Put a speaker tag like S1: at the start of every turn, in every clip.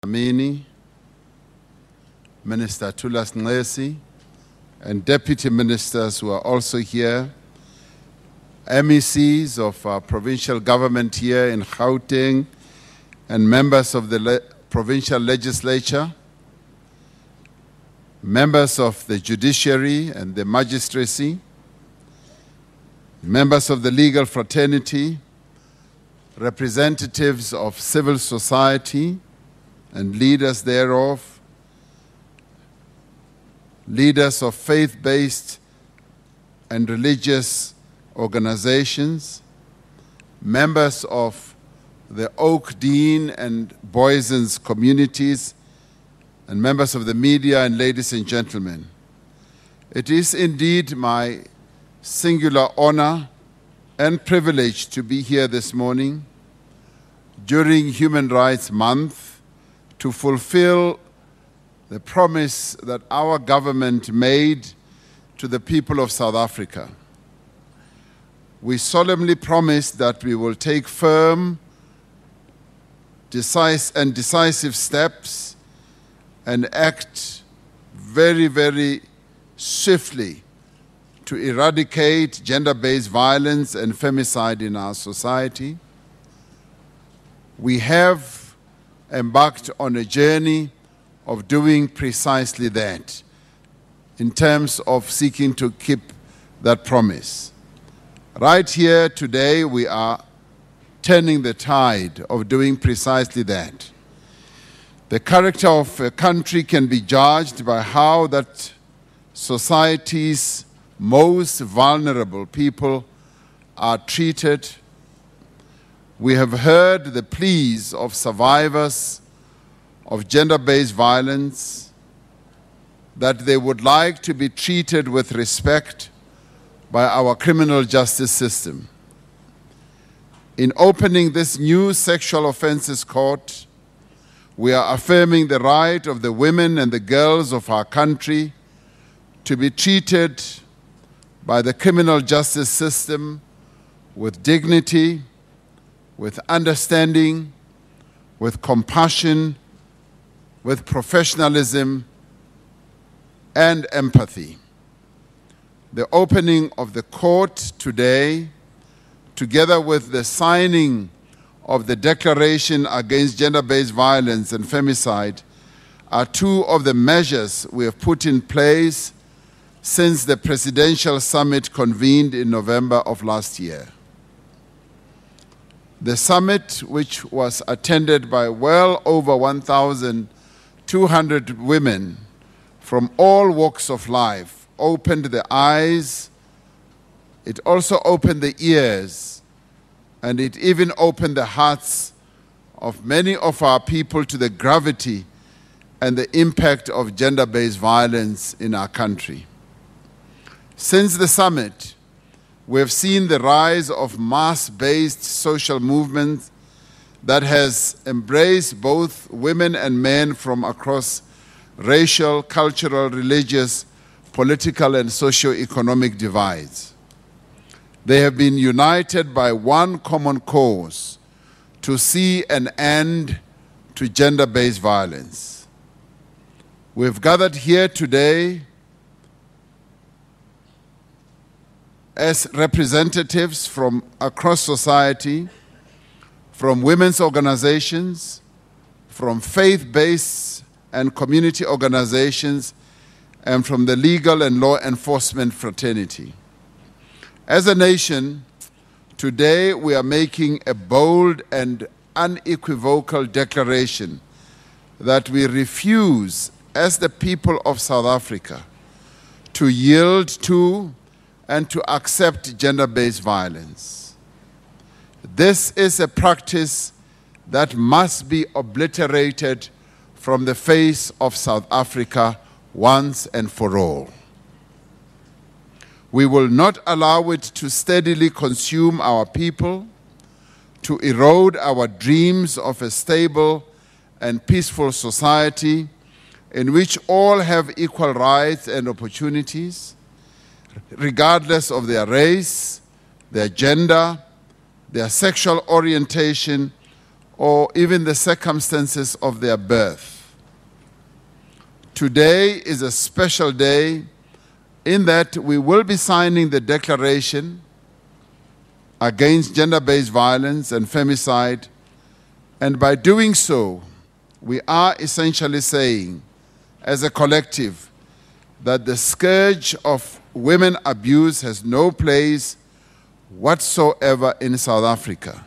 S1: Amini, Minister Tulas Ngesi, and deputy ministers who are also here, MECs of our provincial government here in Gauteng, and members of the provincial legislature, members of the judiciary and the magistracy, members of the legal fraternity, representatives of civil society and leaders thereof, leaders of faith-based and religious organizations, members of the Oakdene and Booysens communities, and members of the media, and ladies and gentlemen. It is indeed my singular honor and privilege to be here this morning during Human Rights Month to fulfill the promise that our government made to the people of South Africa. We solemnly promise that we will take firm and decisive steps and act very, very swiftly to eradicate gender-based violence and femicide in our society. We have embarked on a journey of doing precisely that in terms of seeking to keep that promise. Right here today, we are turning the tide of doing precisely that. The character of a country can be judged by how that society's most vulnerable people are treated. We have heard the pleas of survivors of gender-based violence that they would like to be treated with respect by our criminal justice system. In opening this new sexual offences court, we are affirming the right of the women and the girls of our country to be treated by the criminal justice system with dignity, with understanding, with compassion, with professionalism and empathy. The opening of the court today, together with the signing of the Declaration Against Gender-Based Violence and Femicide, are two of the measures we have put in place since the presidential summit convened in November of last year. The summit, which was attended by well over 1,200 women from all walks of life, opened the eyes, it also opened the ears, and it even opened the hearts of many of our people to the gravity and the impact of gender-based violence in our country. Since the summit, we have seen the rise of mass-based social movements that has embraced both women and men from across racial, cultural, religious, political, and socio-economic divides. They have been united by one common cause: to see an end to gender-based violence. We've gathered here today as representatives from across society, from women's organizations, from faith-based and community organizations, and from the legal and law enforcement fraternity. As a nation, today we are making a bold and unequivocal declaration that we refuse, as the people of South Africa, to yield to and to accept gender-based violence. This is a practice that must be obliterated from the face of South Africa once and for all. We will not allow it to steadily consume our people, to erode our dreams of a stable and peaceful society in which all have equal rights and opportunities, regardless of their race, their gender, their sexual orientation, or even the circumstances of their birth. Today is a special day in that we will be signing the Declaration against gender-based violence and femicide, and by doing so, we are essentially saying, as a collective, that the scourge of women abuse has no place whatsoever in South Africa.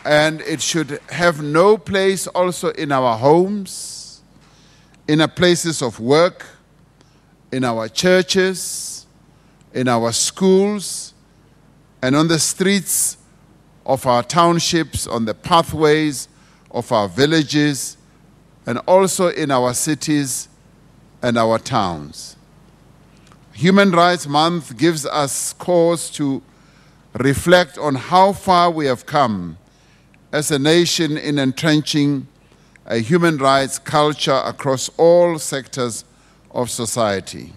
S1: And it should have no place also in our homes, in our places of work, in our churches, in our schools, and on the streets of our townships, on the pathways of our villages, and also in our cities and our towns. Human Rights Month gives us cause to reflect on how far we have come as a nation in entrenching a human rights culture across all sectors of society.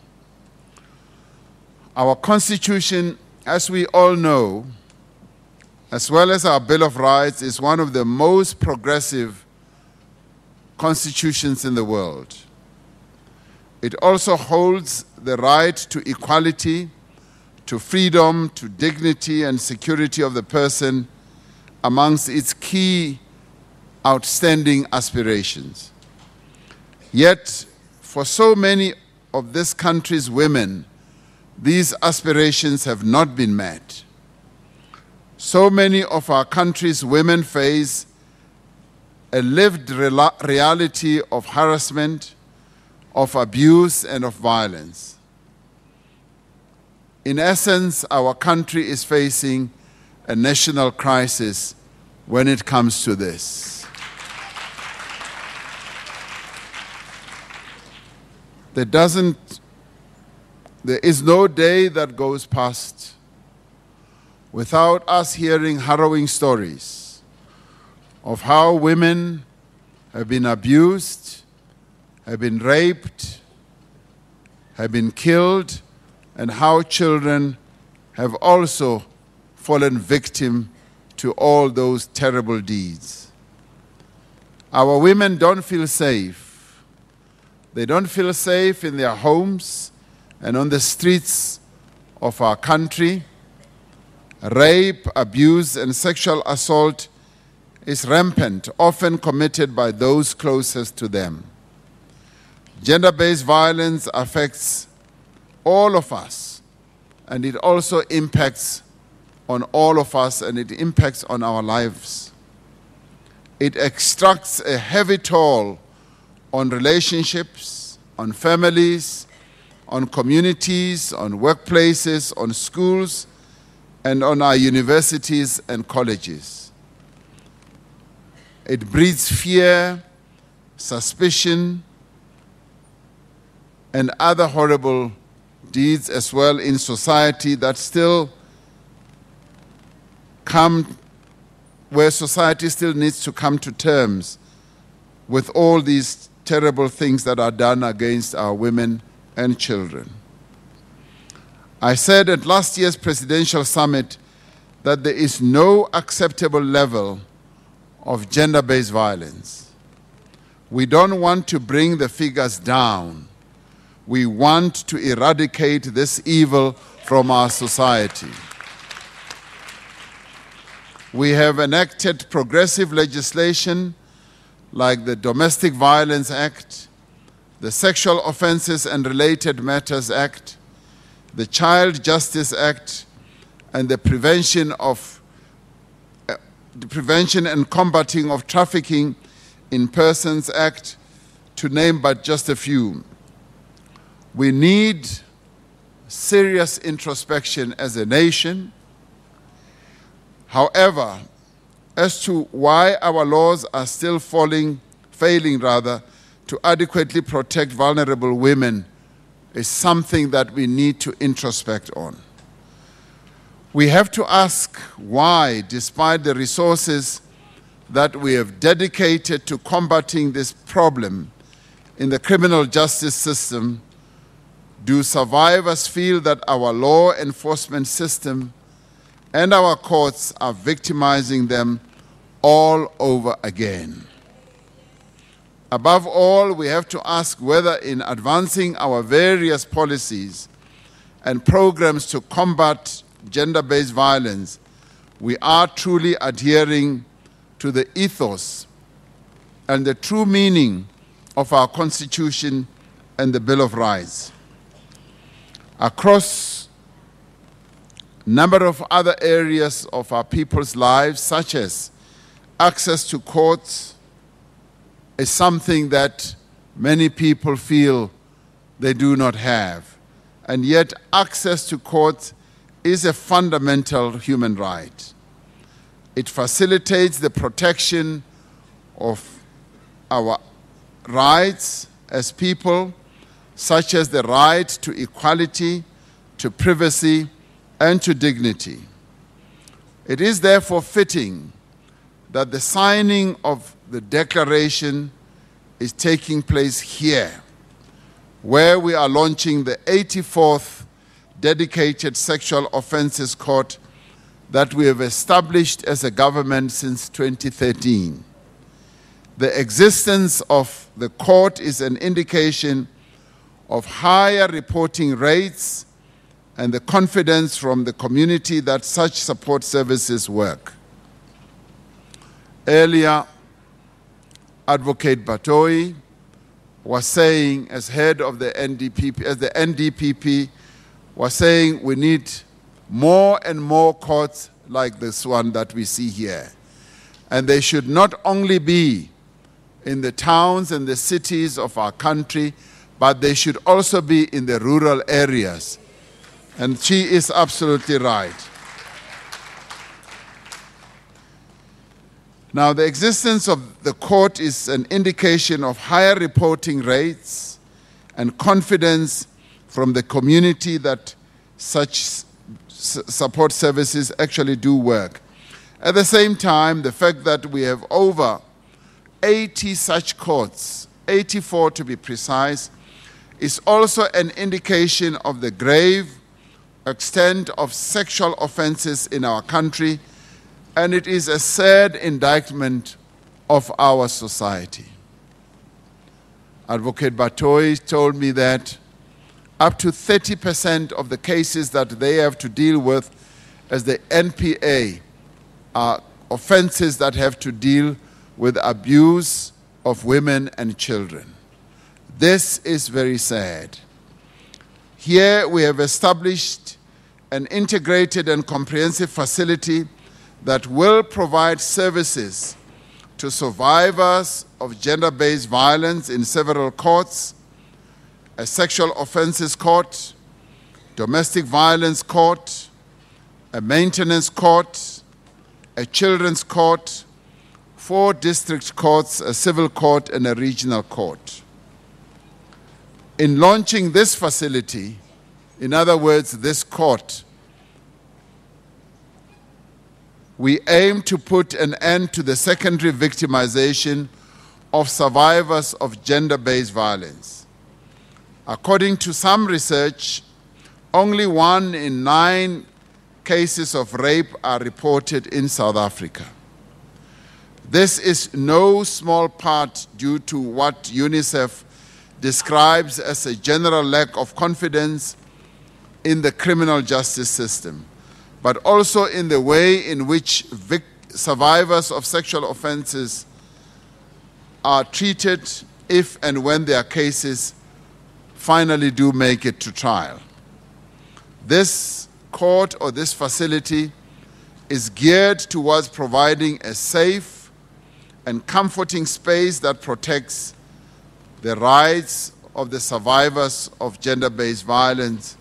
S1: Our Constitution, as we all know, as well as our Bill of Rights, is one of the most progressive constitutions in the world. It also holds the right to equality, to freedom, to dignity and security of the person amongst its key outstanding aspirations. Yet, for so many of this country's women, these aspirations have not been met. So many of our country's women face a lived reality of harassment, of abuse, and of violence. In essence, our country is facing a national crisis when it comes to this. There is no day that goes past without us hearing harrowing stories of how women have been abused, have been raped, have been killed, and how children have also fallen victim to all those terrible deeds. Our women don't feel safe. They don't feel safe in their homes and on the streets of our country. Rape, abuse, and sexual assault is rampant, often committed by those closest to them. Gender-based violence affects all of us, and it also impacts on all of us, and it impacts on our lives. It extracts a heavy toll on relationships, on families, on communities, on workplaces, on schools, and on our universities and colleges. It breeds fear, suspicion, and other horrible deeds as well in society that still where society still needs to come to terms with all these terrible things that are done against our women and children. I said at last year's presidential summit that there is no acceptable level of gender-based violence. We don't want to bring the figures down. We want to eradicate this evil from our society. We have enacted progressive legislation like the Domestic Violence Act, the Sexual Offences and Related Matters Act, the Child Justice Act, and the Prevention and Combating of Trafficking in Persons Act, to name but just a few. We need serious introspection as a nation. However, as to why our laws are still failing to adequately protect vulnerable women is something that we need to introspect on. We have to ask why, despite the resources that we have dedicated to combating this problem in the criminal justice system, do survivors feel that our law enforcement system and our courts are victimizing them all over again. Above all, we have to ask whether in advancing our various policies and programs to combat gender-based violence, we are truly adhering to the ethos and the true meaning of our Constitution and the Bill of Rights. Across a number of other areas of our people's lives, such as access to courts, is something that many people feel they do not have. And yet access to courts is a fundamental human right. It facilitates the protection of our rights as people, such as the right to equality, to privacy, and to dignity. It is therefore fitting that the signing of the declaration is taking place here, where we are launching the 84th dedicated sexual offences court that we have established as a government since 2013. The existence of the court is an indication of higher reporting rates and the confidence from the community that such support services work. Earlier, Advocate Batoi was saying, as head of the NDPP, as the NDPP was saying, we need more and more courts like this one that we see here. And they should not only be in the towns and the cities of our country, but they should also be in the rural areas. And she is absolutely right. Now, the existence of the court is an indication of higher reporting rates and confidence from the community that such support services actually do work. At the same time, the fact that we have over 80 such courts, 84 to be precise, is also an indication of the grave extent of sexual offenses in our country, and it is a sad indictment of our society. Advocate Batoi told me that up to 30% of the cases that they have to deal with as the NPA are offenses that have to deal with abuse of women and children. This is very sad. Here we have established an integrated and comprehensive facility that will provide services to survivors of gender-based violence in several courts: a sexual offences court, domestic violence court, a maintenance court, a children's court, 4 district courts, a civil court, and a regional court. In launching this facility, in other words, this court, we aim to put an end to the secondary victimization of survivors of gender-based violence. According to some research, only 1 in 9 cases of rape are reported in South Africa. This is no small part due to what UNICEF describes as a general lack of confidence in the criminal justice system, but also in the way in which survivors of sexual offenses are treated if and when their cases finally do make it to trial. This court or this facility is geared towards providing a safe and comforting space that protects the rights of the survivors of gender-based violence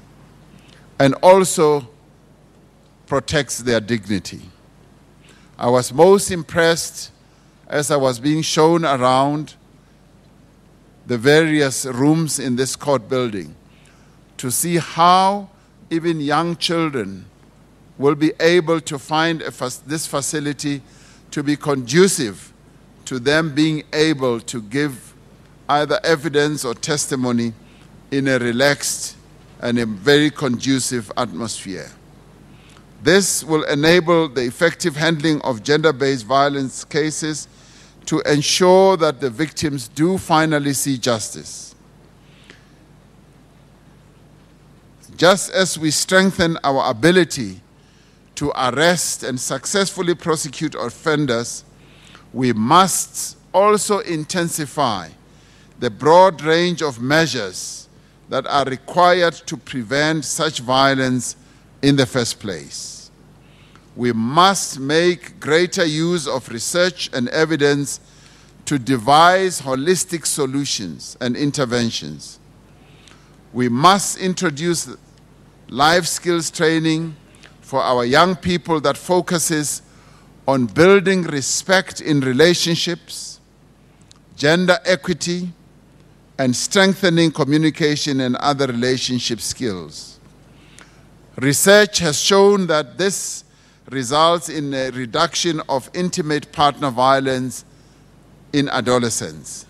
S1: and also protects their dignity. I was most impressed as I was being shown around the various rooms in this court building to see how even young children will be able to find this facility to be conducive to them being able to give either evidence or testimony in a relaxed and a very conducive atmosphere. This will enable the effective handling of gender-based violence cases to ensure that the victims do finally see justice. Just as we strengthen our ability to arrest and successfully prosecute offenders, we must also intensify the broad range of measures that are required to prevent such violence in the first place. We must make greater use of research and evidence to devise holistic solutions and interventions. We must introduce life skills training for our young people that focuses on building respect in relationships, gender equity, and strengthening communication and other relationship skills. Research has shown that this results in a reduction of intimate partner violence in adolescents.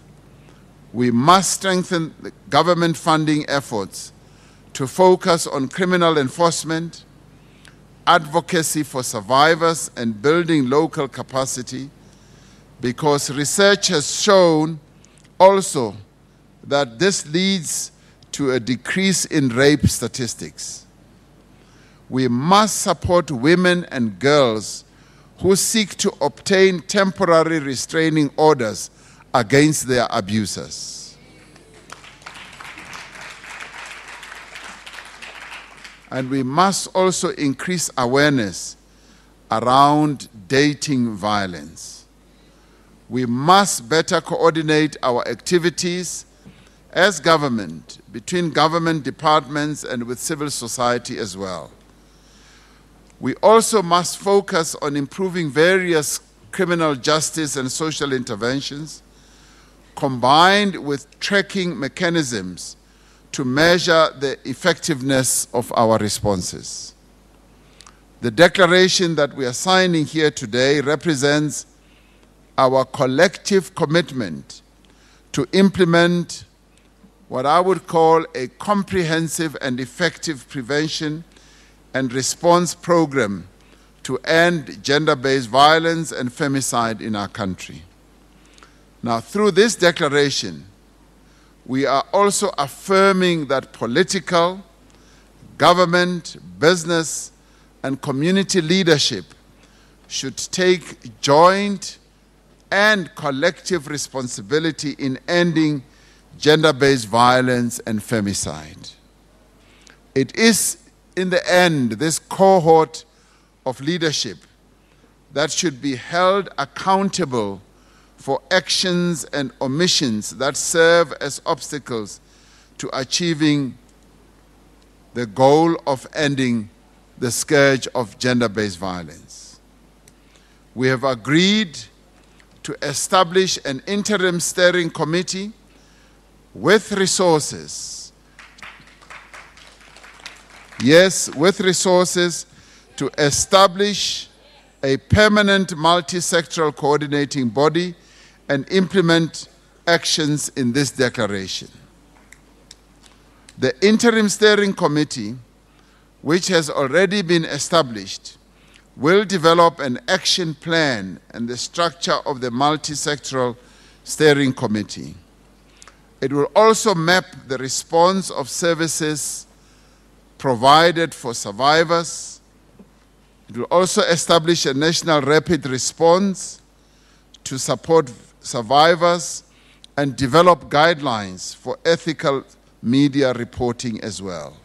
S1: We must strengthen the government funding efforts to focus on criminal enforcement, advocacy for survivors, and building local capacity, because research has shown also that this leads to a decrease in rape statistics. We must support women and girls who seek to obtain temporary restraining orders against their abusers. And we must also increase awareness around dating violence. We must better coordinate our activities as government, between government departments and with civil society as well. We also must focus on improving various criminal justice and social interventions, combined with tracking mechanisms to measure the effectiveness of our responses. The declaration that we are signing here today represents our collective commitment to implement what I would call a comprehensive and effective prevention and response program to end gender-based violence and femicide in our country. Now, through this declaration, we are also affirming that political, government, business, and community leadership should take joint and collective responsibility in ending gender-based violence and femicide. It is, in the end, this cohort of leadership that should be held accountable for actions and omissions that serve as obstacles to achieving the goal of ending the scourge of gender-based violence. We have agreed to establish an interim steering committee with resources. Yes, with resources to establish a permanent multi-sectoral coordinating body and implement actions in this declaration. The interim steering committee, which has already been established, will develop an action plan and the structure of the multi-sectoral steering committee. It will also map the response of services provided for survivors. It will also establish a national rapid response to support survivors and develop guidelines for ethical media reporting as well.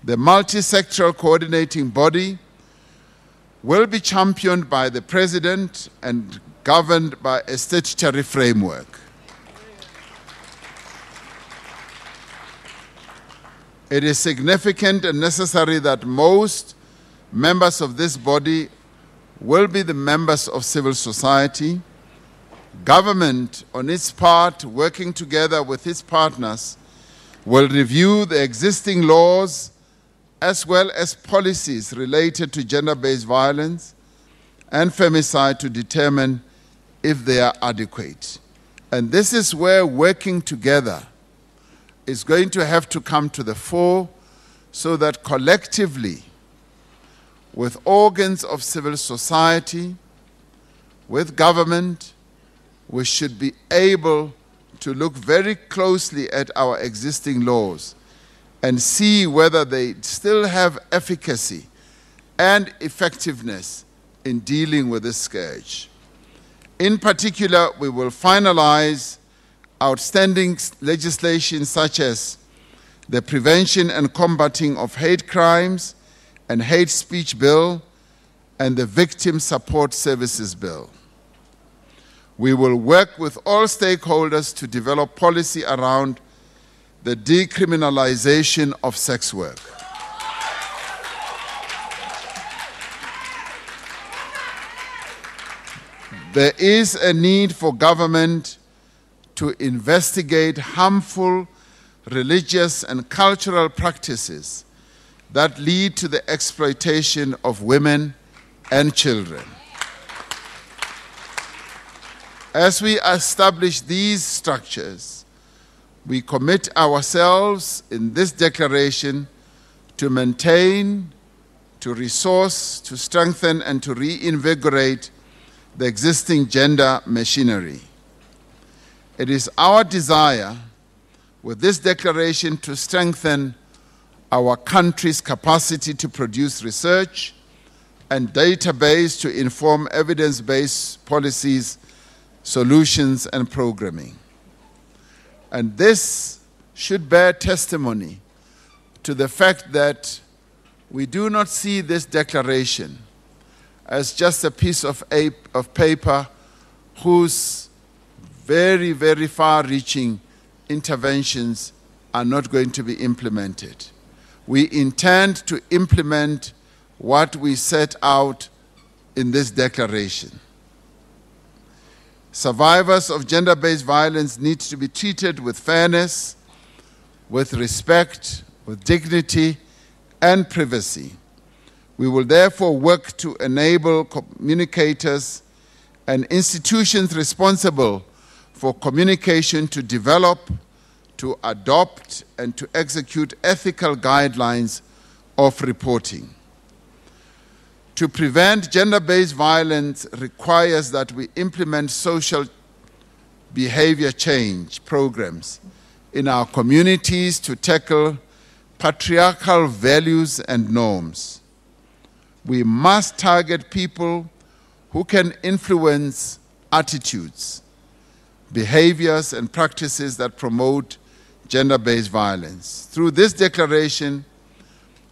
S1: The multi-sectoral coordinating body will be championed by the President and governed by a statutory framework. It is significant and necessary that most members of this body will be the members of civil society. Government, on its part, working together with its partners, will review the existing laws as well as policies related to gender-based violence and femicide to determine if they are adequate. And this is where working together is going to have to come to the fore so that collectively with organs of civil society, with government, we should be able to look very closely at our existing laws and see whether they still have efficacy and effectiveness in dealing with this scourge. In particular, we will finalize outstanding legislation such as the Prevention and Combating of Hate Crimes and Hate Speech Bill and the Victim Support Services Bill. We will work with all stakeholders to develop policy around the decriminalization of sex work. There is a need for government to investigate harmful religious and cultural practices that lead to the exploitation of women and children. As we establish these structures, we commit ourselves in this declaration to maintain, to resource, to strengthen, and to reinvigorate the existing gender machinery. It is our desire with this declaration to strengthen our country's capacity to produce research and database to inform evidence-based policies, solutions, and programming. And this should bear testimony to the fact that we do not see this declaration as just a piece of paper whose very, very far-reaching interventions are not going to be implemented. We intend to implement what we set out in this declaration. Survivors of gender-based violence need to be treated with fairness, with respect, with dignity, and privacy. We will therefore work to enable communicators and institutions responsible for communication to develop, to adopt, and to execute ethical guidelines of reporting. To prevent gender-based violence requires that we implement social behavior change programs in our communities to tackle patriarchal values and norms. We must target people who can influence attitudes, behaviors, and practices that promote gender-based violence. Through this declaration,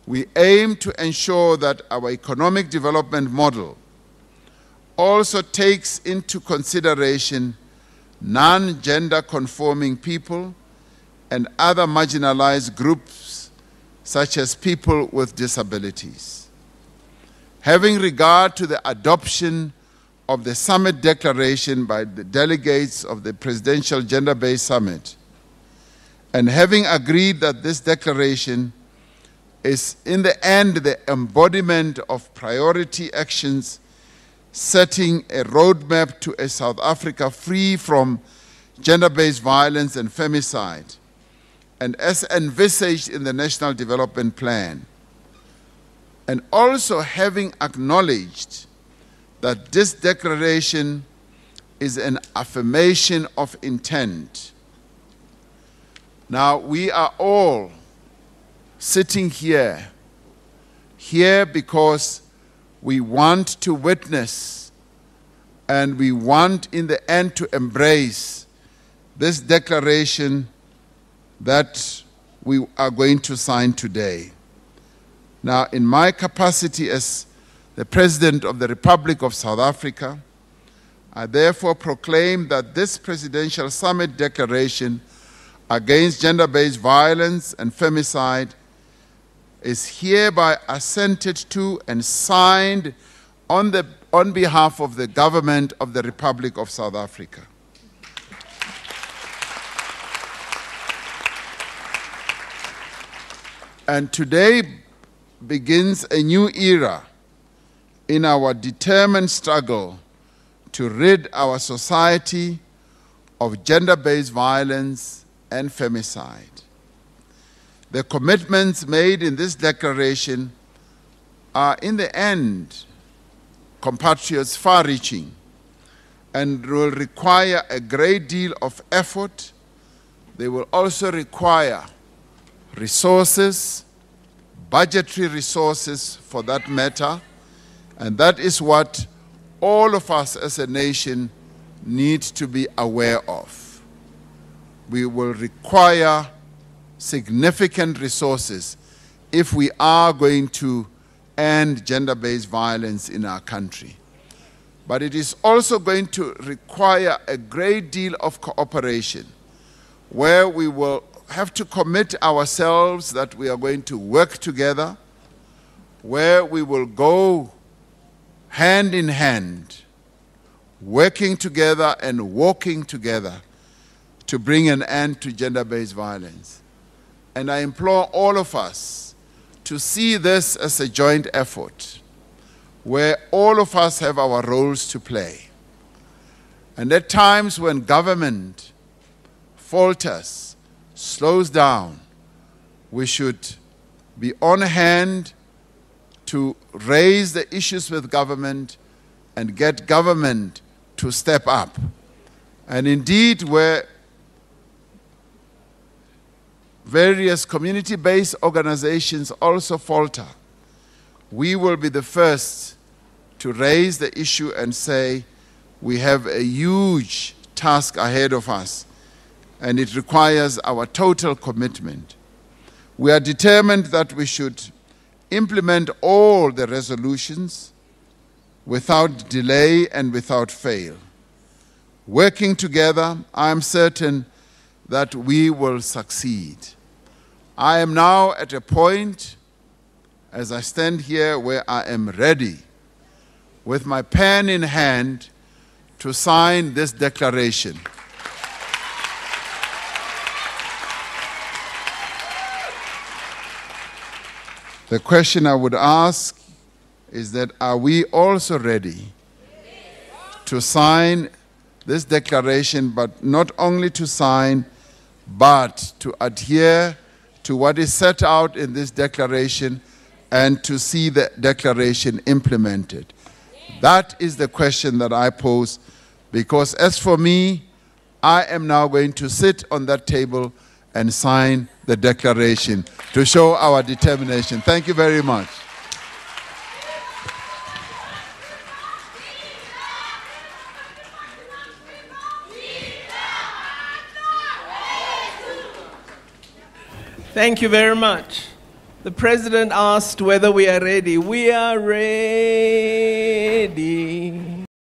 S1: we aim to ensure that our economic development model also takes into consideration non-gender conforming people and other marginalized groups, such as people with disabilities. Having regard to the adoption of the summit declaration by the delegates of the Presidential Gender-Based Summit, and having agreed that this declaration is in the end the embodiment of priority actions setting a roadmap to a South Africa free from gender-based violence and femicide, and as envisaged in the National Development Plan, and also having acknowledged that this declaration is an affirmation of intent. Now, we are all sitting here because we want to witness and we want in the end to embrace this declaration that we are going to sign today. Now, in my capacity as the President of the Republic of South Africa, I therefore proclaim that this Presidential Summit Declaration against gender-based violence and femicide is hereby assented to and signed on behalf of the Government of the Republic of South Africa. And today begins a new era in our determined struggle to rid our society of gender-based violence and femicide. The commitments made in this declaration are, in the end, compatriots, far-reaching, and will require a great deal of effort. They will also require resources, budgetary resources for that matter, and that is what all of us as a nation need to be aware of. We will require significant resources if we are going to end gender-based violence in our country. But it is also going to require a great deal of cooperation, where we will have to commit ourselves that we are going to work together, where we will go hand in hand, working together and walking together to bring an end to gender-based violence. And I implore all of us to see this as a joint effort, where all of us have our roles to play. And at times when government falters, slows down, we should be on hand to raise the issues with government and get government to step up. And indeed, where various community-based organizations also falter, we will be the first to raise the issue and say we have a huge task ahead of us, and it requires our total commitment. We are determined that we should implement all the resolutions without delay and without fail. Working together, I am certain that we will succeed. I am now at a point, as I stand here, where I am ready, with my pen in hand, to sign this declaration. The question I would ask is that, are we also ready to sign this declaration, but not only to sign, but to adhere to what is set out in this declaration and to see the declaration implemented? That is the question that I pose, because as for me, I am now going to sit on that table and sign the declaration to show our determination. Thank you very much.
S2: Thank you very much. The President asked whether we are ready. We are ready.